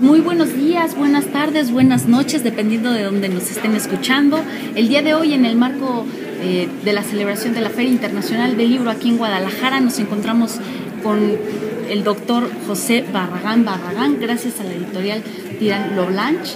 Muy buenos días, buenas tardes, buenas noches, dependiendo de donde nos estén escuchando. El día de hoy, en el marco de la celebración de la Feria Internacional del Libro aquí en Guadalajara, nos encontramos con el doctor José Barragán, gracias a la editorial Tirán Lo Blanche.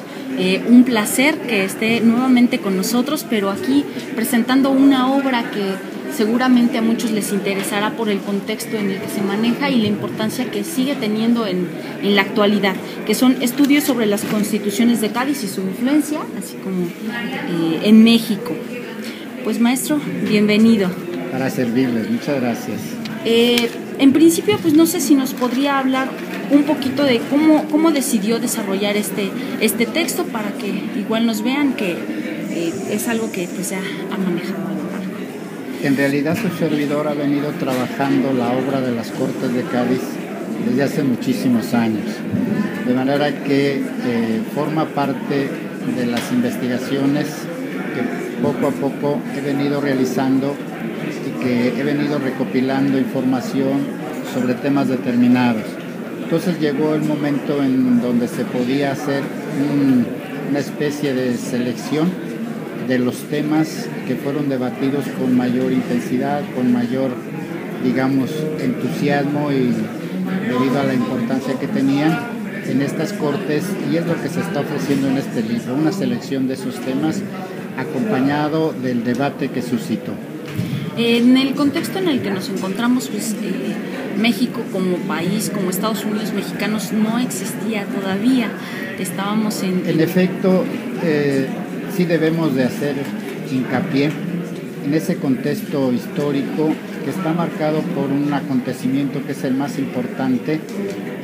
Un placer que esté nuevamente con nosotros, pero aquí presentando una obra que seguramente a muchos les interesará por el contexto en el que se maneja y la importancia que sigue teniendo en la actualidad, que son estudios sobre las constituciones de Cádiz y su influencia, así como en México. Pues maestro, bienvenido. Para servirles, muchas gracias. En principio, pues no sé si nos podría hablar un poquito de cómo decidió desarrollar este texto para que igual nos vean que es algo que pues ya ha manejado. En realidad su servidor ha venido trabajando la obra de las Cortes de Cádiz desde hace muchísimos años, de manera que forma parte de las investigaciones que poco a poco he venido realizando y que he venido recopilando información sobre temas determinados. Entonces llegó el momento en donde se podía hacer una especie de selección de los temas que fueron debatidos con mayor intensidad, con mayor, digamos, entusiasmo y debido a la importancia que tenían en estas cortes, y es lo que se está ofreciendo en este libro, una selección de esos temas acompañado del debate que suscitó. En el contexto en el que nos encontramos, pues México como país, como Estados Unidos mexicanos, no existía todavía. Estábamos en efecto, sí debemos de hacer hincapié en ese contexto histórico que está marcado por un acontecimiento que es el más importante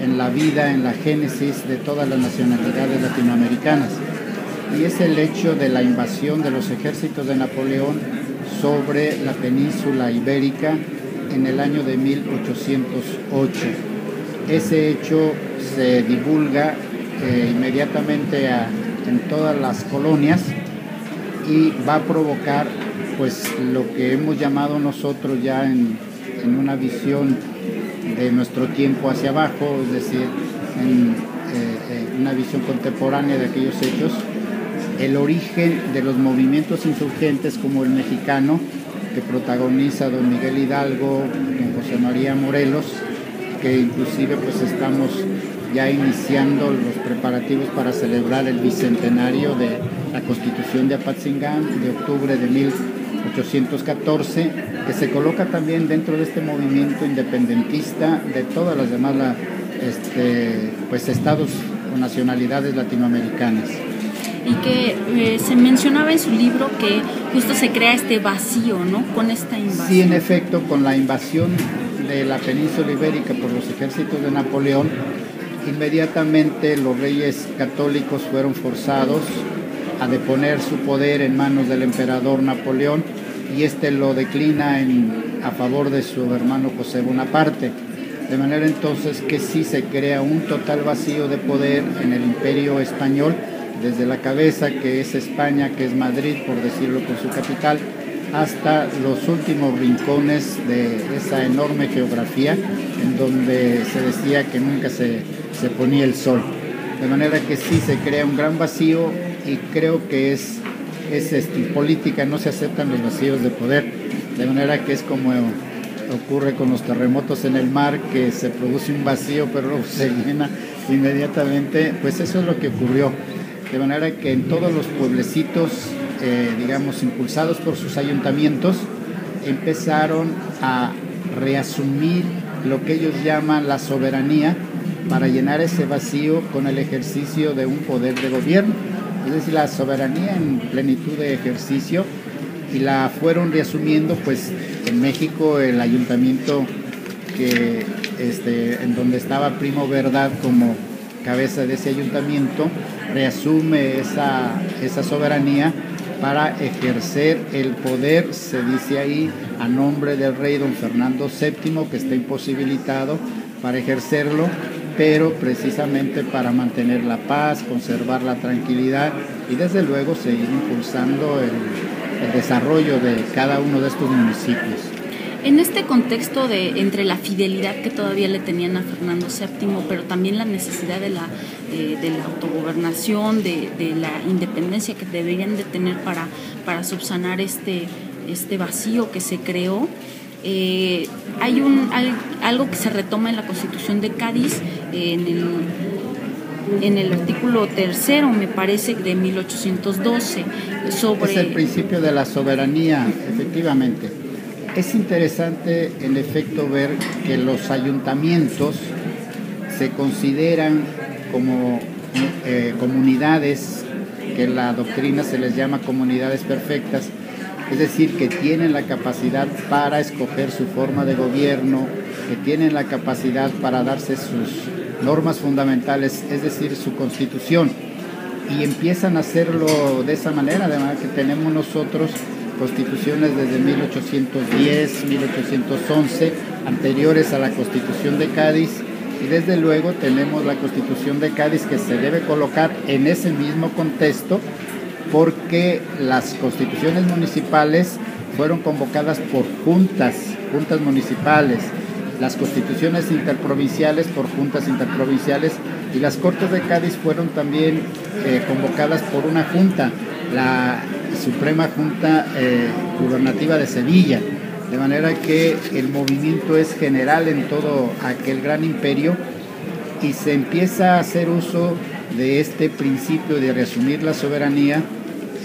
en la vida, en la génesis de todas las nacionalidades latinoamericanas, y es el hecho de la invasión de los ejércitos de Napoleón sobre la península ibérica en el año de 1808. Ese hecho se divulga inmediatamente en todas las colonias y va a provocar pues lo que hemos llamado nosotros ya en una visión de nuestro tiempo hacia abajo, es decir, en una visión contemporánea de aquellos hechos, el origen de los movimientos insurgentes como el mexicano, que protagoniza don Miguel Hidalgo, don José María Morelos, que inclusive pues estamos ya iniciando los preparativos para celebrar el bicentenario de la Constitución de Apatzingán de octubre de 1814, que se coloca también dentro de este movimiento independentista de todas las demás pues estados o nacionalidades latinoamericanas. Y que se mencionaba en su libro que justo se crea este vacío, ¿no?, con esta invasión. Sí, en efecto, con la invasión de la península ibérica por los ejércitos de Napoleón, inmediatamente los reyes católicos fueron forzados a deponer su poder en manos del emperador Napoleón, y este lo declina a favor de su hermano José Bonaparte, de manera entonces que sí se crea un total vacío de poder en el imperio español, desde la cabeza, que es España, que es Madrid, por decirlo con su capital, hasta los últimos rincones de esa enorme geografía en donde se decía que nunca se ponía el sol. De manera que sí se crea un gran vacío, y creo que es política, no se aceptan los vacíos de poder, de manera que es como ocurre con los terremotos en el mar, que se produce un vacío pero luego se llena inmediatamente. Pues eso es lo que ocurrió, de manera que en todos los pueblecitos, digamos, impulsados por sus ayuntamientos, empezaron a reasumir lo que ellos llaman la soberanía para llenar ese vacío con el ejercicio de un poder de gobierno. es decir, la soberanía en plenitud de ejercicio, y la fueron reasumiendo, pues en México el ayuntamiento que en donde estaba Primo Verdad como cabeza de ese ayuntamiento, reasume esa soberanía para ejercer el poder, se dice ahí, a nombre del rey don Fernando VII, que está imposibilitado para ejercerlo, pero precisamente para mantener la paz, conservar la tranquilidad y desde luego seguir impulsando el desarrollo de cada uno de estos municipios. En este contexto entre la fidelidad que todavía le tenían a Fernando VII, pero también la necesidad de la autogobernación, de la independencia que deberían de tener para subsanar este vacío que se creó, hay algo que se retoma en la Constitución de Cádiz, en el artículo 3, me parece, de 1812, sobre... Es el principio de la soberanía, efectivamente. Es interesante, en efecto, ver que los ayuntamientos se consideran como comunidades, que en la doctrina se les llama comunidades perfectas, es decir, que tienen la capacidad para escoger su forma de gobierno, que tienen la capacidad para darse sus normas fundamentales, es decir, su constitución, y empiezan a hacerlo de esa manera, además que tenemos nosotros constituciones desde 1810, 1811, anteriores a la Constitución de Cádiz, y desde luego tenemos la Constitución de Cádiz, que se debe colocar en ese mismo contexto, porque las constituciones municipales fueron convocadas por juntas municipales, las constituciones interprovinciales por juntas interprovinciales, y las Cortes de Cádiz fueron también convocadas por una junta, la Suprema Junta Gubernativa de Sevilla, de manera que el movimiento es general en todo aquel gran imperio, y se empieza a hacer uso de este principio de reasumir la soberanía,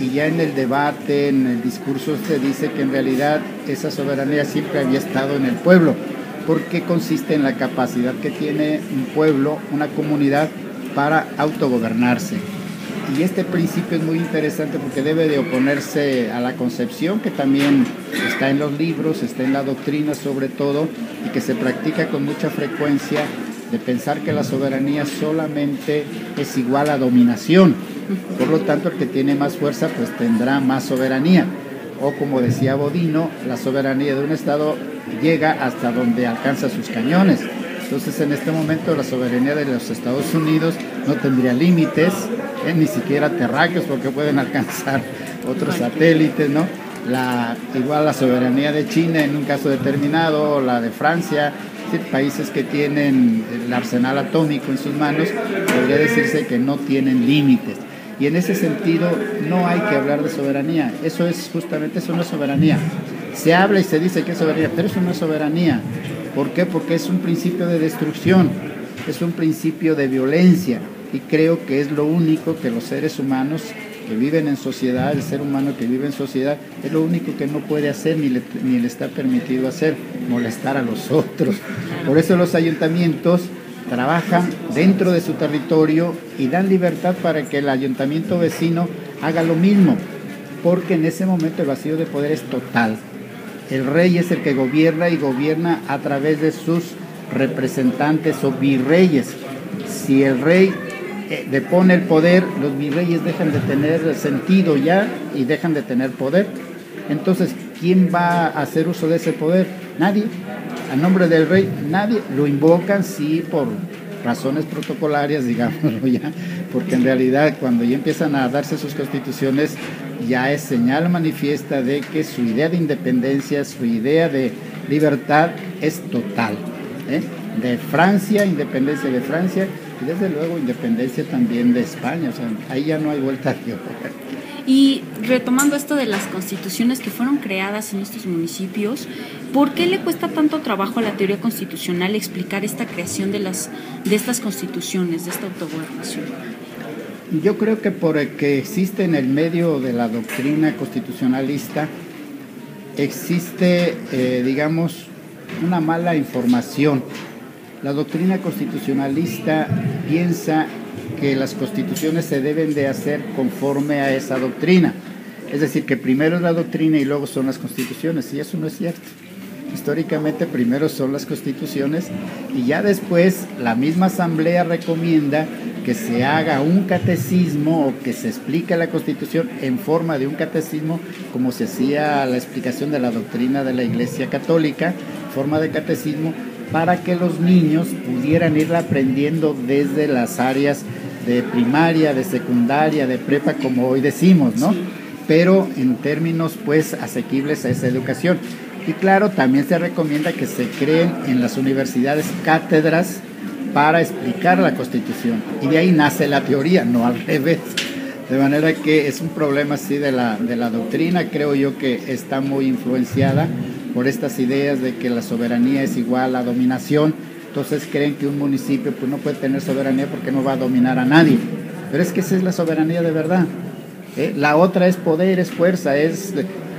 y ya en el debate, en el discurso, se dice que en realidad esa soberanía siempre había estado en el pueblo, porque consiste en la capacidad que tiene un pueblo, una comunidad, para autogobernarse. Y este principio es muy interesante porque debe de oponerse a la concepción que también está en los libros, está en la doctrina sobre todo, y que se practica con mucha frecuencia, de pensar que la soberanía solamente es igual a dominación. Por lo tanto, el que tiene más fuerza pues tendrá más soberanía. O como decía Bodino, la soberanía de un estado llega hasta donde alcanza sus cañones. Entonces, en este momento la soberanía de los Estados Unidos no tendría límites, ni siquiera terráqueos, porque pueden alcanzar otros satélites, ¿no? Igual la soberanía de China en un caso determinado, o la de Francia, es decir, países que tienen el arsenal atómico en sus manos, podría decirse que no tienen límites. Y en ese sentido no hay que hablar de soberanía. Eso es justamente, eso no es soberanía. Se habla y se dice que es soberanía, pero eso no es soberanía. ¿Por qué? Porque es un principio de destrucción, es un principio de violencia, y creo que es lo único que los seres humanos que viven en sociedad, el ser humano que vive en sociedad, es lo único que no puede hacer ni le está permitido hacer, molestar a los otros. Por eso los ayuntamientos trabajan dentro de su territorio y dan libertad para que el ayuntamiento vecino haga lo mismo, porque en ese momento el vacío de poder es total. El rey es el que gobierna, y gobierna a través de sus representantes o virreyes. Si el rey depone el poder, los virreyes dejan de tener sentido ya y dejan de tener poder. Entonces, ¿quién va a hacer uso de ese poder? Nadie. A nombre del rey, nadie. Lo invocan, sí, por razones protocolarias, digámoslo ya, porque en realidad cuando ya empiezan a darse sus constituciones, ya es señal manifiesta de que su idea de independencia, su idea de libertad es total. De Francia, independencia de Francia, y desde luego independencia también de España, o sea, ahí ya no hay vuelta de hoja. Y retomando esto de las constituciones que fueron creadas en estos municipios, ¿por qué le cuesta tanto trabajo a la teoría constitucional explicar esta creación de estas constituciones, de esta autogobernación? Yo creo que porque existe en el medio de la doctrina constitucionalista, existe, digamos, una mala información. La doctrina constitucionalista piensa que las constituciones se deben de hacer conforme a esa doctrina. Es decir, que primero es la doctrina y luego son las constituciones, y eso no es cierto. Históricamente primero son las constituciones y ya después la misma asamblea recomienda que se haga un catecismo o que se explique la Constitución en forma de un catecismo, como se hacía la explicación de la doctrina de la Iglesia Católica, forma de catecismo, para que los niños pudieran ir aprendiendo desde las áreas de primaria, de secundaria, de prepa, como hoy decimos, ¿no? Pero en términos pues asequibles a esa educación. Y claro, también se recomienda que se creen en las universidades cátedras para explicar la Constitución. Y de ahí nace la teoría, no al revés. De manera que es un problema así de la doctrina. Creo yo que está muy influenciada por estas ideas de que la soberanía es igual a dominación. Entonces creen que un municipio pues no puede tener soberanía porque no va a dominar a nadie. Pero es que esa es la soberanía de verdad. La otra es poder, es fuerza,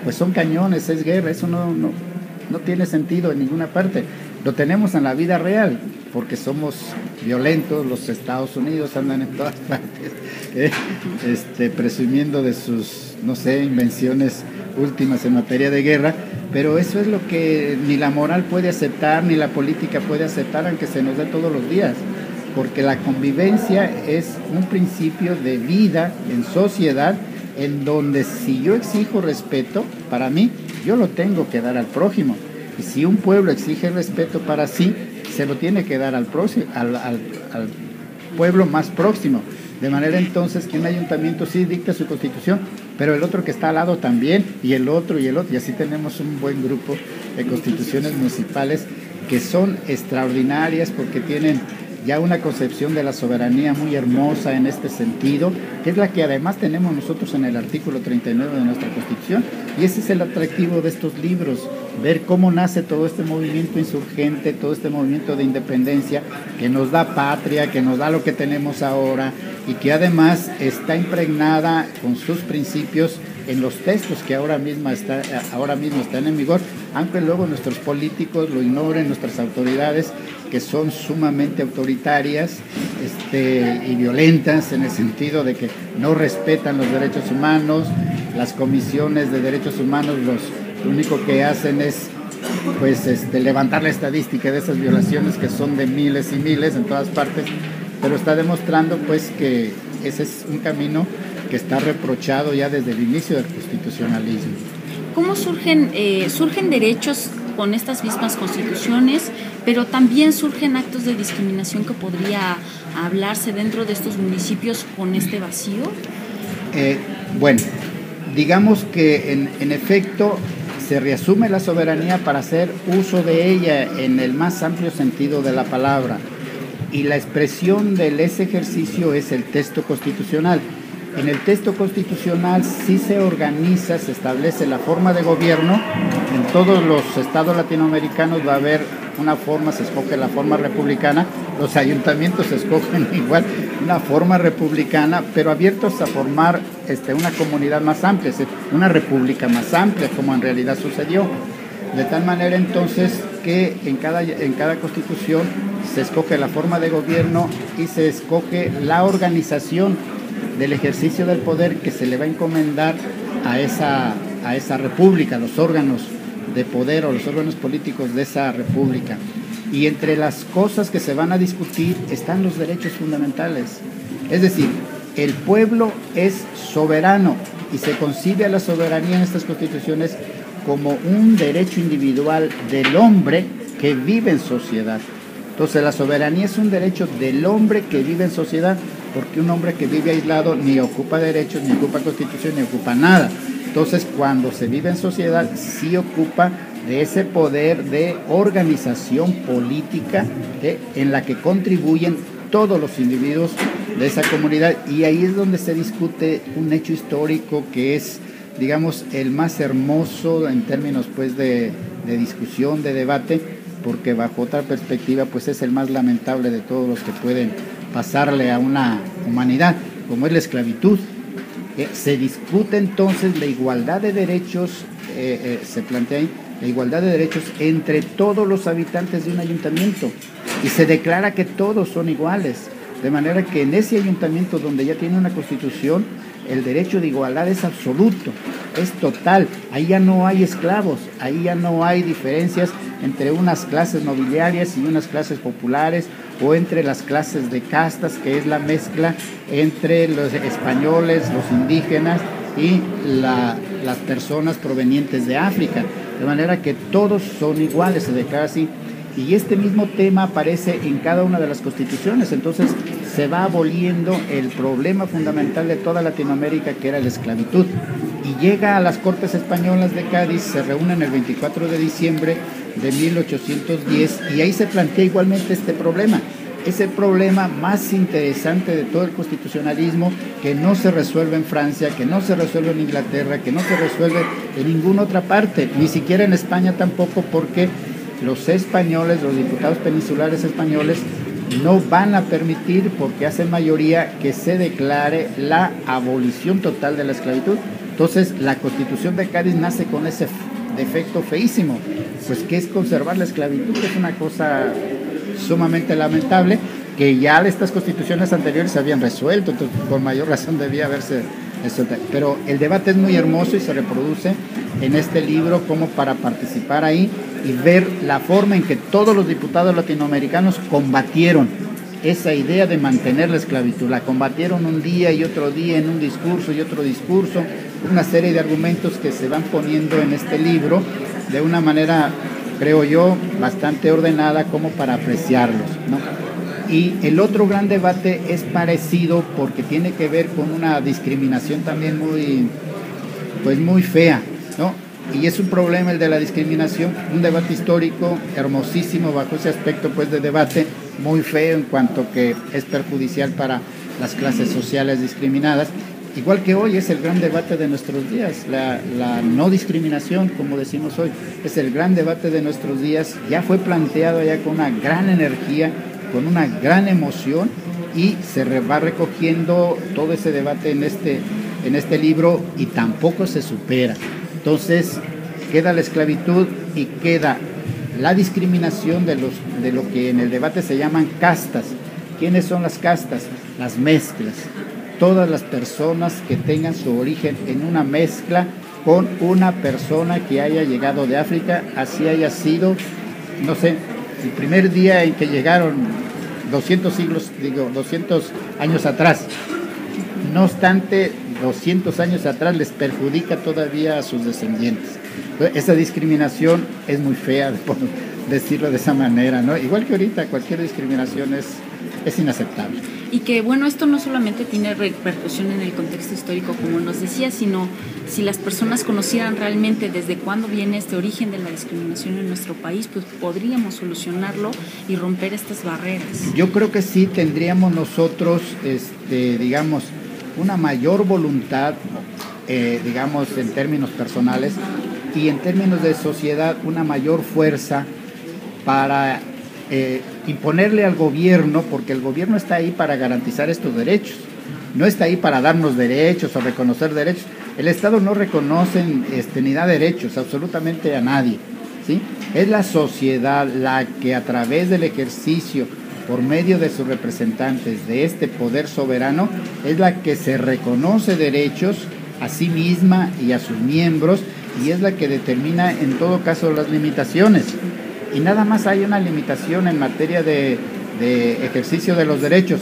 pues son cañones, es guerra. Eso no tiene sentido en ninguna parte. Lo tenemos en la vida real, porque somos violentos. Los Estados Unidos andan en todas partes, presumiendo de sus, no sé, invenciones últimas en materia de guerra, pero eso es lo que ni la moral puede aceptar, ni la política puede aceptar, aunque se nos dé todos los días, porque la convivencia es un principio de vida en sociedad, en donde si yo exijo respeto, para mí, yo lo tengo que dar al prójimo. Y si un pueblo exige respeto para sí, se lo tiene que dar al pueblo más próximo. De manera entonces que un ayuntamiento sí dicta su constitución, pero el otro que está al lado también, y el otro, y así tenemos un buen grupo de constituciones municipales que son extraordinarias porque tienen ya una concepción de la soberanía muy hermosa en este sentido, que es la que además tenemos nosotros en el artículo 39 de nuestra Constitución, y ese es el atractivo de estos libros, ver cómo nace todo este movimiento insurgente, todo este movimiento de independencia que nos da patria, que nos da lo que tenemos ahora, y que además está impregnada con sus principios en los textos que ahora mismo están en vigor, aunque luego nuestros políticos lo ignoren, nuestras autoridades, que son sumamente autoritarias y violentas, en el sentido de que no respetan los derechos humanos. Las comisiones de derechos humanos lo único que hacen es pues levantar la estadística de esas violaciones, que son de miles y miles en todas partes, pero está demostrando pues que ese es un camino que está reprochado ya desde el inicio del constitucionalismo. ¿Cómo surgen derechos con estas mismas constituciones, pero también surgen actos de discriminación que podría hablarse dentro de estos municipios con este vacío? Bueno, digamos que en efecto se reasume la soberanía para hacer uso de ella en el más amplio sentido de la palabra, y la expresión de ese ejercicio es el texto constitucional. En el texto constitucional sí se organiza, se establece la forma de gobierno. En todos los estados latinoamericanos va a haber una forma, se escoge la forma republicana. Los ayuntamientos escogen igual una forma republicana, pero abiertos a formar una comunidad más amplia, es decir, una república más amplia, como en realidad sucedió. De tal manera entonces que en cada constitución se escoge la forma de gobierno y se escoge la organización del ejercicio del poder que se le va a encomendar a esa república, los órganos de poder o los órganos políticos de esa república. Y entre las cosas que se van a discutir están los derechos fundamentales. Es decir, el pueblo es soberano y se concibe a la soberanía en estas constituciones como un derecho individual del hombre que vive en sociedad. Entonces la soberanía es un derecho del hombre que vive en sociedad, porque un hombre que vive aislado ni ocupa derechos, ni ocupa constitución, ni ocupa nada. Entonces cuando se vive en sociedad sí ocupa de ese poder de organización política en la que contribuyen todos los individuos de esa comunidad, y ahí es donde se discute un hecho histórico que es, digamos, el más hermoso en términos pues de discusión, de debate, porque bajo otra perspectiva pues es el más lamentable de todos los que pueden pasarle a una humanidad, como es la esclavitud. Se discute entonces la igualdad de derechos, se plantea ahí, la igualdad de derechos entre todos los habitantes de un ayuntamiento, y se declara que todos son iguales. De manera que en ese ayuntamiento donde ya tiene una constitución, el derecho de igualdad es absoluto, es total. Ahí ya no hay esclavos, ahí ya no hay diferencias entre unas clases nobiliarias y unas clases populares, o entre las clases de castas, que es la mezcla entre los españoles, los indígenas y las personas provenientes de África. De manera que todos son iguales, se declara así. Y este mismo tema aparece en cada una de las constituciones. Entonces se va aboliendo el problema fundamental de toda Latinoamérica, que era la esclavitud. Y llega a las Cortes Españolas de Cádiz, se reúnen el 24 de diciembre de 1810, y ahí se plantea igualmente este problema. Es el problema más interesante de todo el constitucionalismo, que no se resuelve en Francia, que no se resuelve en Inglaterra, que no se resuelve en ninguna otra parte, ni siquiera en España tampoco, porque los españoles, los diputados peninsulares españoles, no van a permitir, porque hacen mayoría, que se declare la abolición total de la esclavitud. Entonces, la Constitución de Cádiz nace con ese defecto feísimo, pues que es conservar la esclavitud, que es una cosa sumamente lamentable, que ya estas constituciones anteriores se habían resuelto, entonces por mayor razón debía haberse resuelto. Pero el debate es muy hermoso y se reproduce en este libro como para participar ahí y ver la forma en que todos los diputados latinoamericanos combatieron esa idea de mantener la esclavitud. La combatieron un día y otro día, en un discurso y otro discurso, una serie de argumentos que se van poniendo en este libro de una manera, creo yo, bastante ordenada como para apreciarlos, ¿no? Y el otro gran debate es parecido porque tiene que ver con una discriminación también muy fea, ¿no? Y es un problema el de la discriminación, un debate histórico hermosísimo bajo ese aspecto pues de debate, muy feo en cuanto que es perjudicial para las clases sociales discriminadas. Igual que hoy es el gran debate de nuestros días, la no discriminación, como decimos hoy, es el gran debate de nuestros días. Ya fue planteado ya con una gran energía, con una gran emoción, y se va recogiendo todo ese debate en este libro, y tampoco se supera. Entonces queda la esclavitud y queda la discriminación de lo que en el debate se llaman castas. ¿Quiénes son las castas? Las mezclas. Todas las personas que tengan su origen en una mezcla con una persona que haya llegado de África, así haya sido, no sé, el primer día en que llegaron 200 años atrás. No obstante, 200 años atrás les perjudica todavía a sus descendientes. Esa discriminación es muy fea, por decirlo de esa manera, ¿no? Igual que ahorita, cualquier discriminación es inaceptable. Y que, bueno, esto no solamente tiene repercusión en el contexto histórico, como nos decía, sino si las personas conocieran realmente desde cuándo viene este origen de la discriminación en nuestro país, pues podríamos solucionarlo y romper estas barreras. Yo creo que sí tendríamos nosotros, digamos, una mayor voluntad, digamos, en términos personales, y en términos de sociedad, una mayor fuerza para imponerle al gobierno, porque el gobierno está ahí para garantizar estos derechos, no está ahí para darnos derechos o reconocer derechos. El Estado no reconoce ni da derechos absolutamente a nadie, ¿sí? Es la sociedad la que, a través del ejercicio por medio de sus representantes de este poder soberano, es la que se reconoce derechos a sí misma y a sus miembros, y es la que determina en todo caso las limitaciones. Y nada más hay una limitación en materia de ejercicio de los derechos: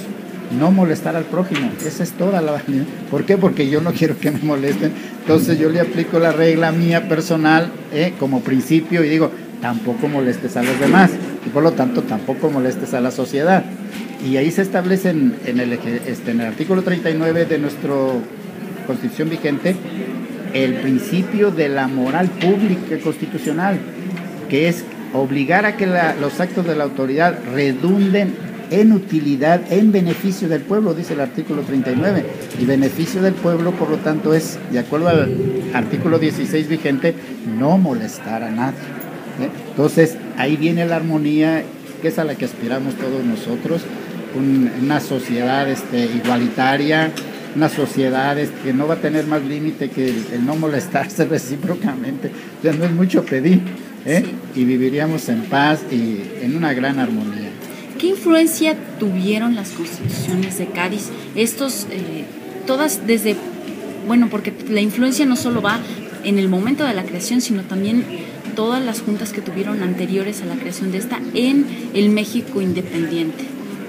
no molestar al prójimo. Esa es toda la... ¿Por qué? Porque yo no quiero que me molesten. Entonces yo le aplico la regla mía personal como principio, y digo, tampoco molestes a los demás, y por lo tanto tampoco molestes a la sociedad. Y ahí se establece en el artículo 39 de nuestra Constitución vigente el principio de la moral pública constitucional, que es obligar a que los actos de la autoridad redunden en utilidad, en beneficio del pueblo, dice el artículo 39. Y beneficio del pueblo, por lo tanto, es, de acuerdo al artículo 16 vigente, no molestar a nadie. Entonces, ahí viene la armonía, que es a la que aspiramos todos nosotros, una sociedad igualitaria, una sociedad que no va a tener más límite que el no molestarse recíprocamente. O sea, no es mucho pedir, Sí. Y viviríamos en paz y en una gran armonía. ¿qué influencia tuvieron las constituciones de Cádiz? Todas desde, bueno, porque la influencia no solo va en el momento de la creación, sino también todas las juntas que tuvieron anteriores a la creación de esta en el México independiente.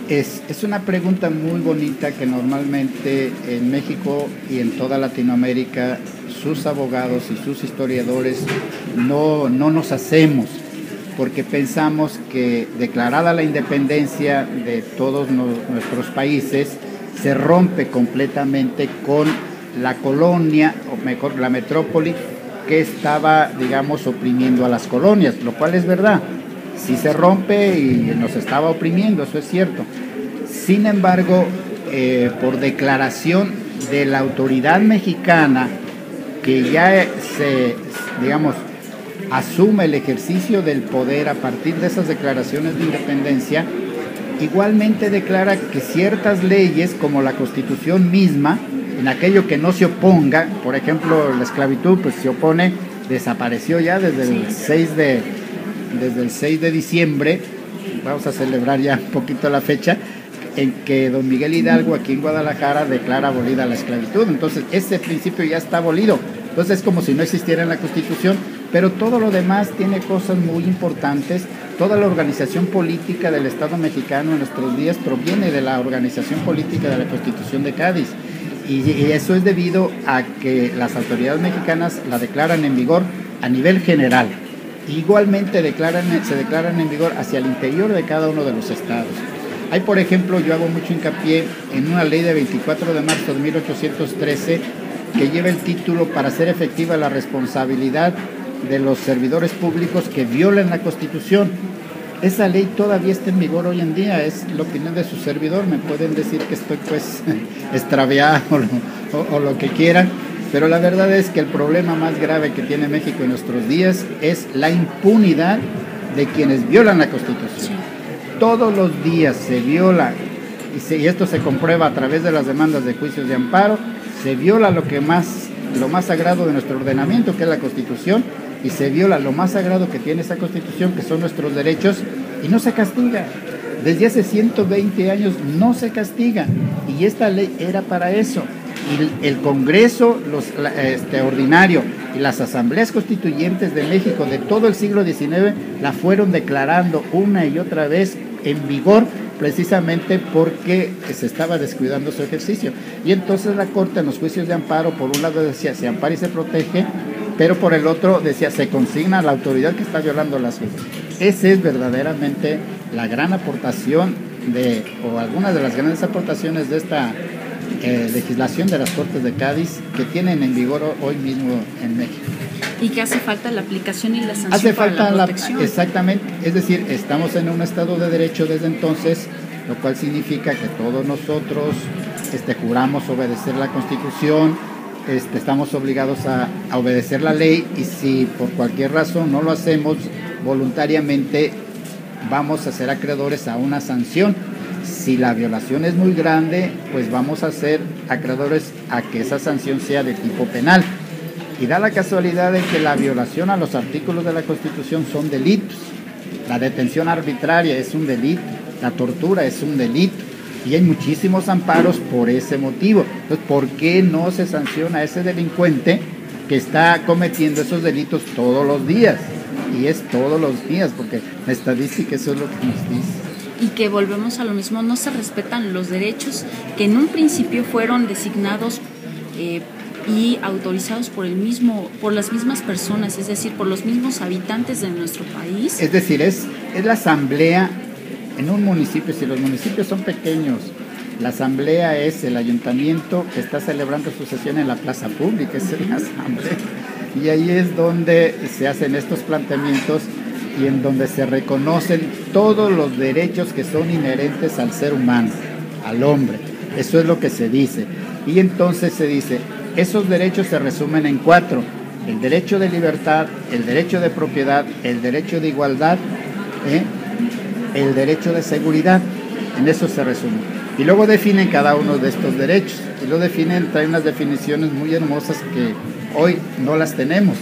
Es una pregunta muy bonita que normalmente en México y en toda Latinoamérica sus abogados y sus historiadores no nos hacemos, porque pensamos que declarada la independencia de todos nuestros países, se rompe completamente con la colonia, o mejor, la metrópoli, que estaba, digamos, oprimiendo a las colonias, lo cual es verdad. Sí se rompe y nos estaba oprimiendo, eso es cierto. Sin embargo, por declaración de la autoridad mexicana, que ya digamos, asume el ejercicio del poder a partir de esas declaraciones de independencia, igualmente declara que ciertas leyes, como la Constitución misma, en aquello que no se oponga, por ejemplo, la esclavitud, pues se opone, desapareció ya desde el 6 de diciembre, vamos a celebrar ya un poquito la fecha, en que don Miguel Hidalgo aquí en Guadalajara declara abolida la esclavitud. Entonces ese principio ya está abolido, entonces es como si no existiera en la Constitución, pero todo lo demás tiene cosas muy importantes. Toda la organización política del Estado mexicano en nuestros días proviene de la organización política de la Constitución de Cádiz, y eso es debido a que las autoridades mexicanas la declaran en vigor a nivel general. Igualmente se declaran en vigor hacia el interior de cada uno de los estados. Hay, por ejemplo, yo hago mucho hincapié en una ley de 24 de marzo de 1813 que lleva el título "Para hacer efectiva la responsabilidad de los servidores públicos que violen la Constitución". Esa ley todavía está en vigor hoy en día, es la opinión de su servidor. Me pueden decir que estoy pues extraviado o lo que quieran, pero la verdad es que el problema más grave que tiene México en nuestros días es la impunidad de quienes violan la Constitución. Sí. Todos los días se viola, y esto se comprueba a través de las demandas de juicios de amparo, se viola lo más sagrado de nuestro ordenamiento, que es la Constitución, y se viola lo más sagrado que tiene esa Constitución, que son nuestros derechos, y no se castiga. Desde hace 120 años no se castiga, y esta ley era para eso. Y el Congreso ordinario y las asambleas constituyentes de México de todo el siglo XIX la fueron declarando una y otra vez en vigor, precisamente porque se estaba descuidando su ejercicio. Y entonces la Corte, en los juicios de amparo, por un lado decía se ampara y se protege, pero por el otro decía se consigna a la autoridad que está violando las leyes. Esa es verdaderamente la gran aportación o algunas de las grandes aportaciones de esta legislación de las Cortes de Cádiz, que tienen en vigor hoy mismo en México. Y que hace falta la aplicación y la sanción para la protección. Exactamente, es decir, estamos en un Estado de Derecho desde entonces, lo cual significa que todos nosotros juramos obedecer la Constitución, estamos obligados a obedecer la ley, y si por cualquier razón no lo hacemos voluntariamente, vamos a ser acreedores a una sanción. Si la violación es muy grande, pues vamos a ser acreedores a que esa sanción sea de tipo penal. Y da la casualidad de que la violación a los artículos de la Constitución son delitos. La detención arbitraria es un delito, la tortura es un delito, y hay muchísimos amparos por ese motivo. Entonces, ¿por qué no se sanciona a ese delincuente que está cometiendo esos delitos todos los días? Y es todos los días, porque la estadística eso es lo que nos dice. Y que volvemos a lo mismo, no se respetan los derechos que en un principio fueron designados y autorizados por las mismas personas, es decir, por los mismos habitantes de nuestro país. Es decir, es la asamblea en un municipio. Si los municipios son pequeños, la asamblea es el ayuntamiento que está celebrando su sesión en la plaza pública, es la asamblea. Y ahí es donde se hacen estos planteamientos y en donde se reconocen todos los derechos que son inherentes al ser humano, al hombre. Eso es lo que se dice. Y entonces se dice, esos derechos se resumen en 4: el derecho de libertad, el derecho de propiedad, el derecho de igualdad, el derecho de seguridad. En eso se resume. Y luego definen cada uno de estos derechos. Y lo definen, traen unas definiciones muy hermosas que hoy no las tenemos.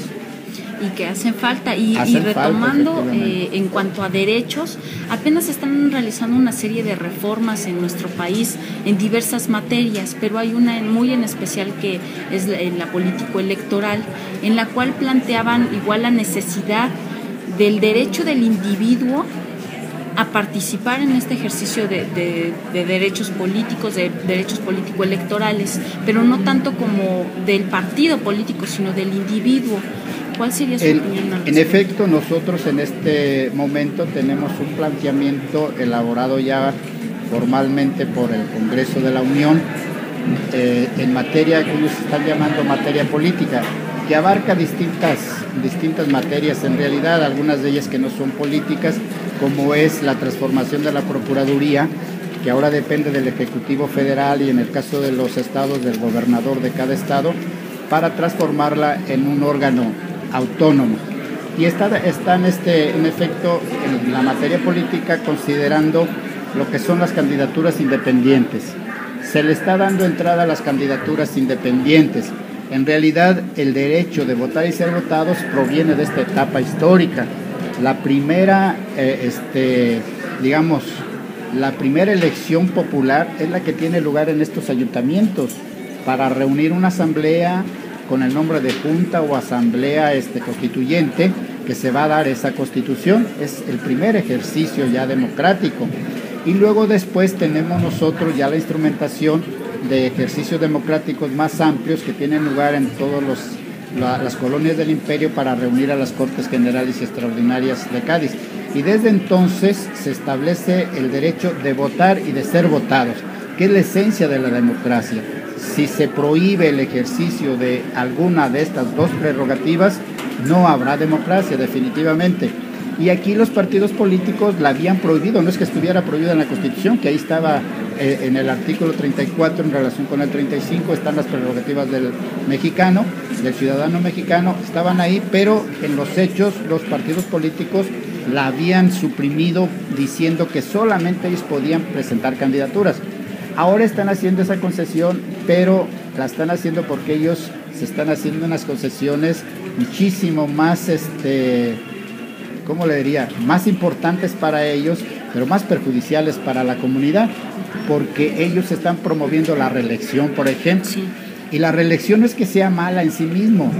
y que hacen falta. Y retomando en cuanto a derechos, apenas están realizando una serie de reformas en nuestro país en diversas materias, pero hay una muy en especial que es la político-electoral, en la cual planteaban igual la necesidad del derecho del individuo a participar en este ejercicio de derechos políticos, de derechos político-electorales, pero no tanto como del partido político, sino del individuo. ¿Cuál sería su opinión al respecto? En efecto, nosotros en este momento tenemos un planteamiento elaborado ya formalmente por el Congreso de la Unión en materia que ellos están llamando materia política, que abarca distintas materias, en realidad algunas de ellas que no son políticas, como es la transformación de la Procuraduría, que ahora depende del Ejecutivo Federal y en el caso de los estados del gobernador de cada estado, para transformarla en un órgano autónomo. Y están en efecto en la materia política considerando lo que son las candidaturas independientes. Se le está dando entrada a las candidaturas independientes. En realidad, el derecho de votar y ser votados proviene de esta etapa histórica. La primera, la primera elección popular es la que tiene lugar en estos ayuntamientos para reunir una asamblea con el nombre de junta o asamblea constituyente que se va a dar esa constitución. Es el primer ejercicio ya democrático. Y luego después tenemos nosotros ya la instrumentación de ejercicios democráticos más amplios que tienen lugar en todas las colonias del imperio para reunir a las Cortes Generales y Extraordinarias de Cádiz. Y desde entonces se establece el derecho de votar y de ser votados, que es la esencia de la democracia. Si se prohíbe el ejercicio de alguna de estas dos prerrogativas, no habrá democracia, definitivamente. Y aquí los partidos políticos la habían prohibido, no es que estuviera prohibida en la Constitución, que ahí estaba en el artículo 34 en relación con el 35, están las prerrogativas del mexicano, del ciudadano mexicano, estaban ahí, pero en los hechos los partidos políticos la habían suprimido diciendo que solamente ellos podían presentar candidaturas. Ahora están haciendo esa concesión, pero la están haciendo porque ellos se están haciendo unas concesiones muchísimo más, ¿cómo le diría?, más importantes para ellos, pero más perjudiciales para la comunidad, porque ellos están promoviendo la reelección, por ejemplo. Sí. Y la reelección no es que sea mala en sí mismo,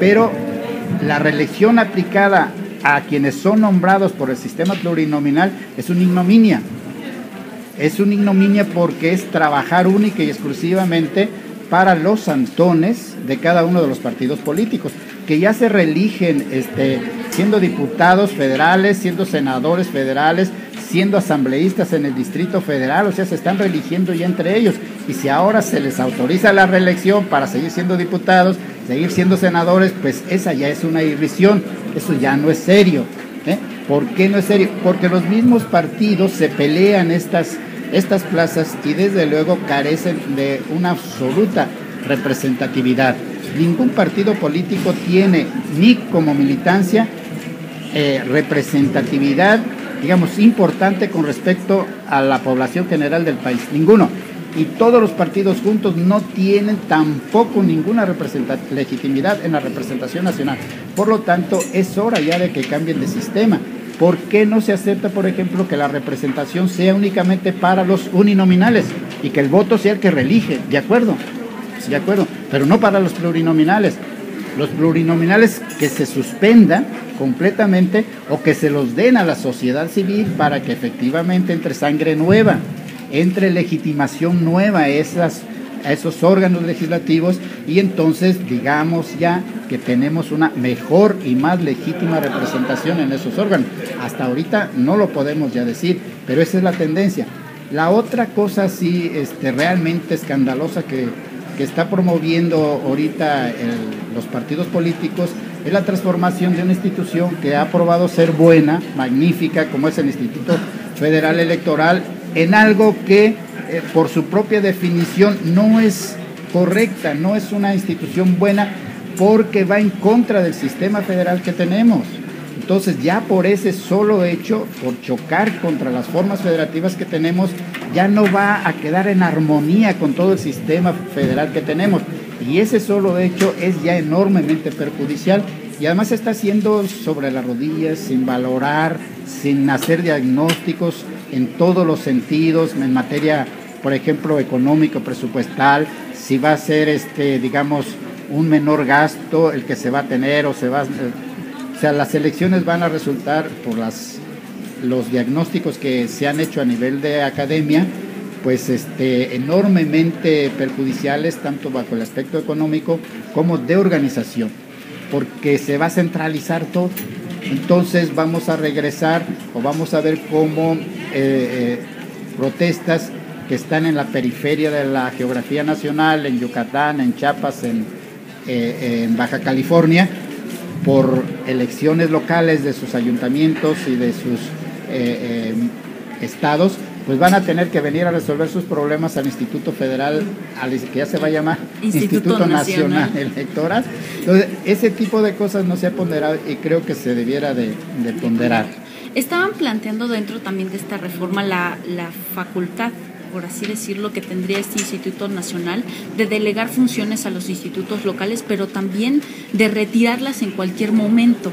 pero la reelección aplicada a quienes son nombrados por el sistema plurinominal es una ignominia. Es una ignominia porque es trabajar única y exclusivamente para los santones de cada uno de los partidos políticos, que ya se reeligen siendo diputados federales, siendo senadores federales, siendo asambleístas en el Distrito Federal, o sea, se están reeligiendo ya entre ellos. Y si ahora se les autoriza la reelección para seguir siendo diputados, seguir siendo senadores, pues esa ya es una irrisión, eso ya no es serio. ¿Por qué no es serio? Porque los mismos partidos se pelean estas plazas y desde luego carecen de una absoluta representatividad. Ningún partido político tiene ni como militancia representatividad, digamos, importante con respecto a la población general del país. Ninguno. Y todos los partidos juntos no tienen tampoco ninguna legitimidad en la representación nacional. Por lo tanto, es hora ya de que cambien de sistema. ¿Por qué no se acepta, por ejemplo, que la representación sea únicamente para los uninominales y que el voto sea el que reelige? De acuerdo, pero no para los plurinominales. Los plurinominales que se suspendan completamente o que se los den a la sociedad civil para que efectivamente entre sangre nueva, entre legitimación nueva a esos órganos legislativos, y entonces digamos ya que tenemos una mejor y más legítima representación en esos órganos. Hasta ahorita no lo podemos ya decir, pero esa es la tendencia. La otra cosa sí realmente escandalosa que está promoviendo ahorita los partidos políticos es la transformación de una institución que ha probado ser buena, magnífica, como es el Instituto Federal Electoral, en algo que por su propia definición no es correcta, no es una institución buena porque va en contra del sistema federal que tenemos. Entonces ya por ese solo hecho, por chocar contra las formas federativas que tenemos, ya no va a quedar en armonía con todo el sistema federal que tenemos. Y ese solo hecho es ya enormemente perjudicial, y además se está haciendo sobre las rodillas, sin valorar, sin hacer diagnósticos en todos los sentidos, en materia, por ejemplo, económico, presupuestal, si va a ser, digamos, un menor gasto el que se va a tener, o sea, las elecciones van a resultar, por los diagnósticos que se han hecho a nivel de academia, pues enormemente perjudiciales, tanto bajo el aspecto económico como de organización, porque se va a centralizar todo. Entonces vamos a regresar, o vamos a ver cómo protestas que están en la periferia de la geografía nacional, en Yucatán, en Chiapas, en Baja California, por elecciones locales de sus ayuntamientos y de sus estados, pues van a tener que venir a resolver sus problemas al Instituto Federal, que ya se va a llamar Instituto Nacional Electoral. Entonces, ese tipo de cosas no se ha ponderado, y creo que se debiera de ponderar. Estaban planteando dentro también de esta reforma la facultad, por así decirlo, que tendría este Instituto Nacional de delegar funciones a los institutos locales, pero también de retirarlas en cualquier momento.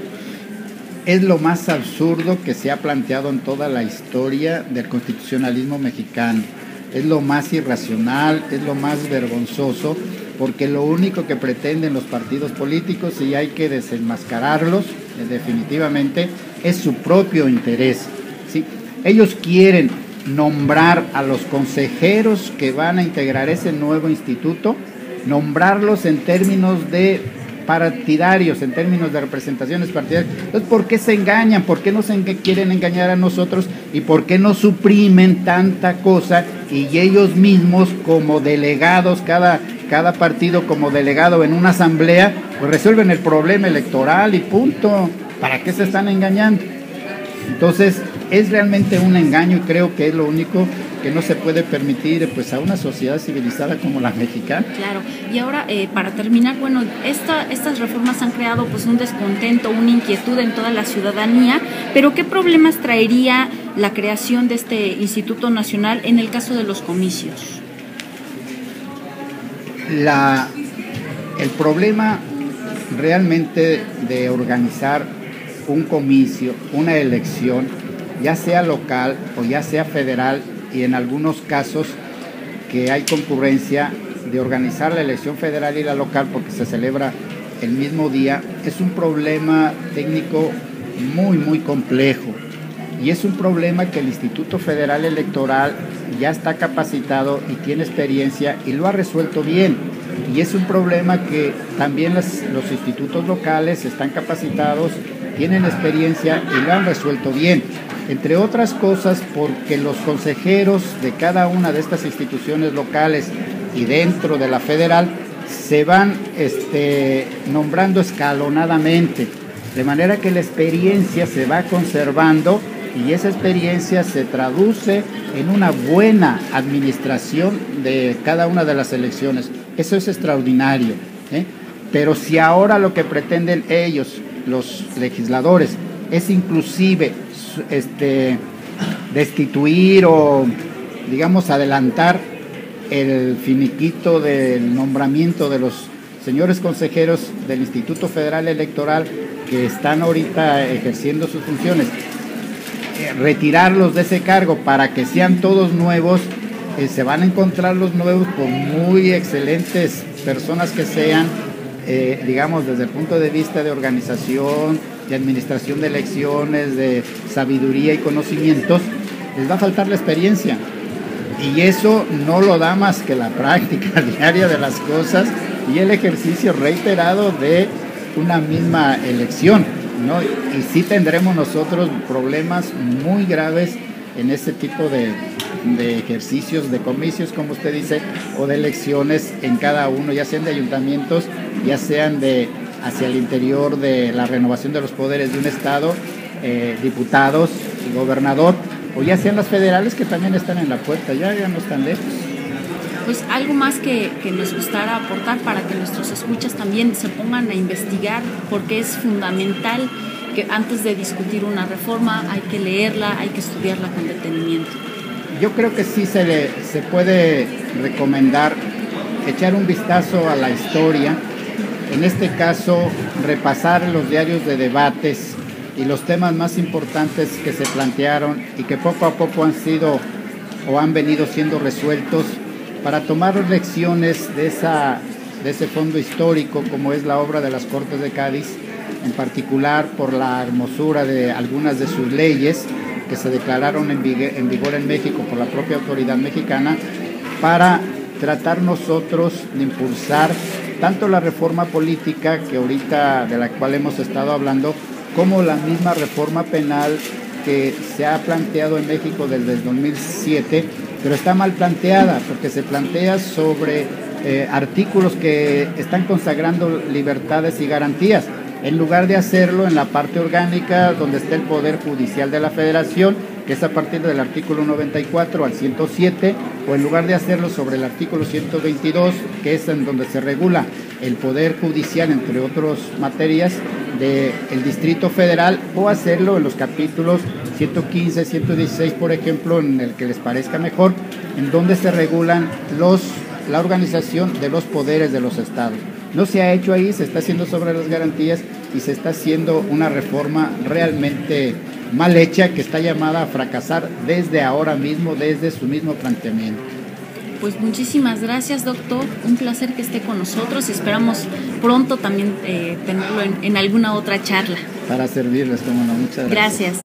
Es lo más absurdo que se ha planteado en toda la historia del constitucionalismo mexicano. Es lo más irracional, es lo más vergonzoso, porque lo único que pretenden los partidos políticos, y hay que desenmascararlos definitivamente, es su propio interés, ¿sí? Ellos quieren nombrar a los consejeros que van a integrar ese nuevo instituto, nombrarlos en términos de partidarios, en términos de representaciones partidarias. Entonces, ¿por qué se engañan? ¿Por qué nos quieren engañar a nosotros? ¿Y por qué no suprimen tanta cosa y ellos mismos, como delegados, cada partido como delegado en una asamblea, pues resuelven el problema electoral y punto? ¿Para qué se están engañando? Entonces, es realmente un engaño, y creo que es lo único que no se puede permitir, pues, a una sociedad civilizada como la mexicana. Claro, y ahora para terminar, bueno, estas reformas han creado pues un descontento, una inquietud en toda la ciudadanía, pero ¿qué problemas traería la creación de este Instituto Nacional en el caso de los comicios? El problema realmente de organizar un comicio, una elección, ya sea local o ya sea federal, y en algunos casos que hay concurrencia, de organizar la elección federal y la local porque se celebra el mismo día, es un problema técnico muy, muy complejo, y es un problema que el Instituto Federal Electoral ya está capacitado y tiene experiencia y lo ha resuelto bien, y es un problema que también los institutos locales están capacitados, tienen experiencia y lo han resuelto bien. Entre otras cosas porque los consejeros de cada una de estas instituciones locales y dentro de la federal se van nombrando escalonadamente, de manera que la experiencia se va conservando, y esa experiencia se traduce en una buena administración de cada una de las elecciones. Eso es extraordinario, ¿eh? Pero si ahora lo que pretenden ellos, los legisladores, es inclusive destituir o, digamos, adelantar el finiquito del nombramiento de los señores consejeros del Instituto Federal Electoral que están ahorita ejerciendo sus funciones, retirarlos de ese cargo para que sean todos nuevos, se van a encontrar los nuevos, por muy excelentes personas que sean, digamos, desde el punto de vista de organización, de administración de elecciones, de sabiduría y conocimientos, les va a faltar la experiencia, y eso no lo da más que la práctica diaria de las cosas y el ejercicio reiterado de una misma elección, ¿no? Y sí tendremos nosotros problemas muy graves en este tipo de ejercicios, de comicios, como usted dice, o de elecciones en cada uno, ya sean de ayuntamientos, ya sean hacia el interior de la renovación de los poderes de un estado, diputados y gobernador, o ya sean las federales, que también están en la puerta, ya no están lejos. Pues algo más que nos gustara aportar para que nuestros escuchas también se pongan a investigar, porque es fundamental que antes de discutir una reforma hay que leerla, hay que estudiarla con detenimiento. Yo creo que sí se puede recomendar echar un vistazo a la historia, en este caso repasar los diarios de debates y los temas más importantes que se plantearon y que poco a poco han sido o han venido siendo resueltos, para tomar lecciones de ese fondo histórico, como es la obra de las Cortes de Cádiz, en particular por la hermosura de algunas de sus leyes que se declararon en vigor en México por la propia autoridad mexicana, para tratar nosotros de impulsar tanto la reforma política, que ahorita de la cual hemos estado hablando, como la misma reforma penal que se ha planteado en México desde el 2007, pero está mal planteada porque se plantea sobre artículos que están consagrando libertades y garantías, en lugar de hacerlo en la parte orgánica donde está el Poder Judicial de la Federación, que es a partir del artículo 94 al 107, o en lugar de hacerlo sobre el artículo 122, que es en donde se regula el Poder Judicial, entre otras materias, del Distrito Federal, o hacerlo en los capítulos 115, 116, por ejemplo, en el que les parezca mejor, en donde se regulan la organización de los poderes de los estados. No se ha hecho ahí, se está haciendo sobre las garantías y se está haciendo una reforma realmente mal hecha que está llamada a fracasar desde ahora mismo, desde su mismo planteamiento. Pues muchísimas gracias, doctor. Un placer que esté con nosotros. Esperamos pronto también tenerlo en alguna otra charla. Para servirles, cómo no. Muchas gracias. Gracias.